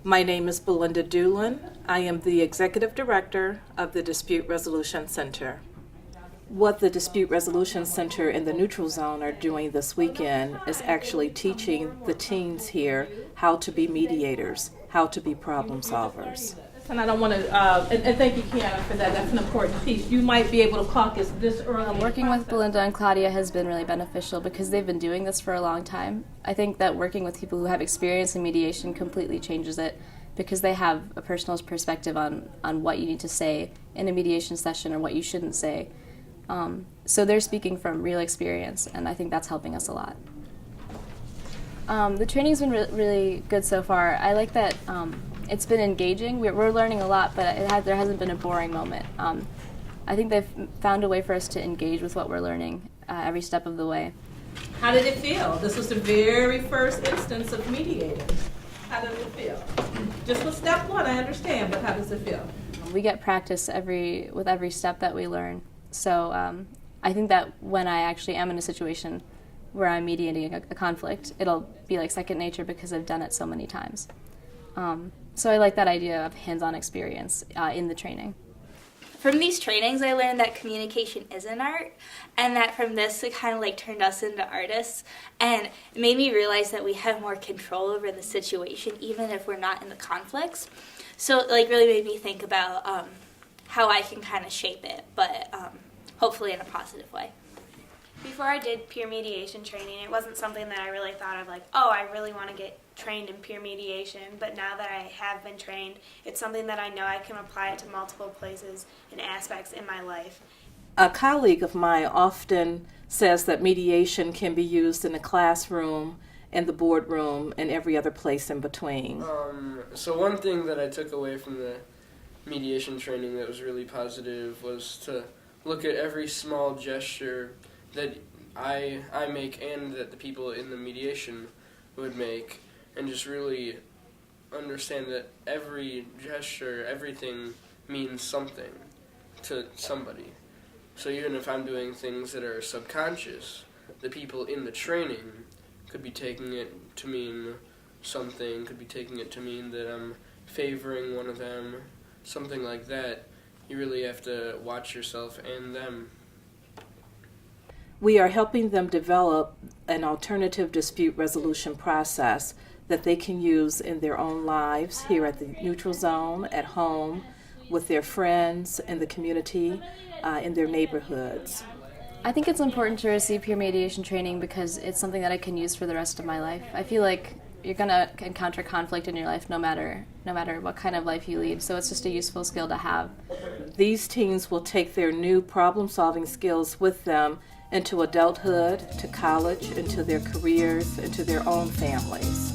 My name is Belinda Doolin. I am the Executive Director of the Dispute Resolution Center. What the Dispute Resolution Center and the Neutral Zone are doing this weekend is actually teaching the teens here how to be mediators, how to be problem solvers. And I don't want to, and thank you, Kiana, for that. That's an important piece. You might be able to caucus this early. Working with Belinda and Claudia has been really beneficial because they've been doing this for a long time. I think that working with people who have experience in mediation completely changes it because they have a personal perspective on what you need to say in a mediation session or what you shouldn't say. So they're speaking from real experience, and I think that's helping us a lot. The training's been really good so far. I like that it's been engaging. We're learning a lot, but there hasn't been a boring moment. I think they've found a way for us to engage with what we're learning every step of the way. How did it feel? This was the very first instance of mediating. How did it feel? Just with step one, I understand, but how does it feel? We get practice with every step that we learn. So I think that when I actually am in a situation where I'm mediating a conflict, it'll be like second nature because I've done it so many times. So I like that idea of hands-on experience in the training. From these trainings, I learned that communication is an art, and that from this, it kind of like turned us into artists, and it made me realize that we have more control over the situation, even if we're not in the conflicts. So it like really made me think about how I can kind of shape it, but hopefully in a positive way. Before I did peer mediation training, it wasn't something that I really thought of like, oh, I really want to get trained in peer mediation. But now that I have been trained, it's something that I know I can apply it to multiple places and aspects in my life. A colleague of mine often says that mediation can be used in the classroom, in the boardroom, and every other place in between. So one thing that I took away from the mediation training that was really positive was to look at every small gesture that I make and that the people in the mediation would make, and just really understand that every gesture, everything means something to somebody. So even if I'm doing things that are subconscious, the people in the training could be taking it to mean something, could be taking it to mean that I'm favoring one of them, something like that. You really have to watch yourself and them. We are helping them develop an alternative dispute resolution process that they can use in their own lives here at the Neutral Zone, at home, with their friends, in the community, in their neighborhoods. I think it's important to receive peer mediation training because it's something that I can use for the rest of my life. I feel like you're going to encounter conflict in your life no matter what kind of life you lead, so it's just a useful skill to have. These teens will take their new problem-solving skills with them into adulthood, to college, into their careers, into their own families.